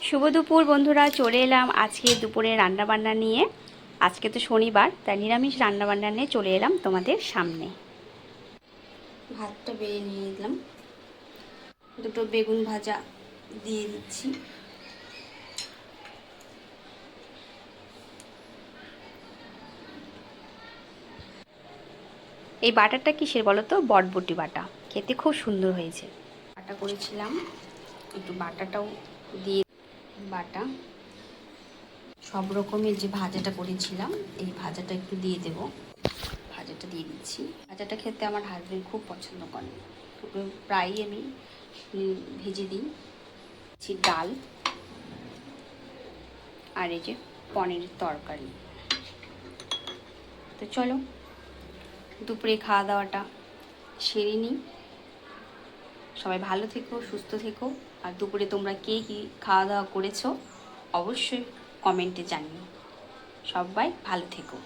শুভ দুপুর বন্ধুরা, চলে এলাম আজকে দুপুরে রান্নাবান্না নিয়ে। আজকে তো শনিবার, তাই নিরামিষ রান্নাবান্না নিয়ে চলে এলাম তোমাদের সামনে। ভাতটা বেড়ে নিয়ে নিলাম, দুটো বেগুন ভাজা দিয়ে দিচ্ছি। এই বাটারটা কিসের বলো তো? বটবটি বাটা, খেতে খুব সুন্দর হয়েছে। বাটা করেছিলাম, একটু বাটাটাও দিয়ে বাটা সব রকমের যে ভাজাটা করেছিলাম এই ভাজাটা একটু দিয়ে দেব। ভাজাটা দিয়ে দিচ্ছি। ভাজাটা খেতে আমার হাজবেন্ড খুব পছন্দ করে, ওকে প্রায়ই আমি ভেজে দিই। ডাল আর এই যে পনিরের তরকারি। তো চলো দুপুরে খাওয়া দাওয়াটা সেরে নিই। সবাই ভালো থেকো, সুস্থ থেকো। আর দুপুরে তোমরা কে কী খাওয়া দাওয়া করেছো অবশ্যই কমেন্টে জানিও। সবাই ভালো থেকো।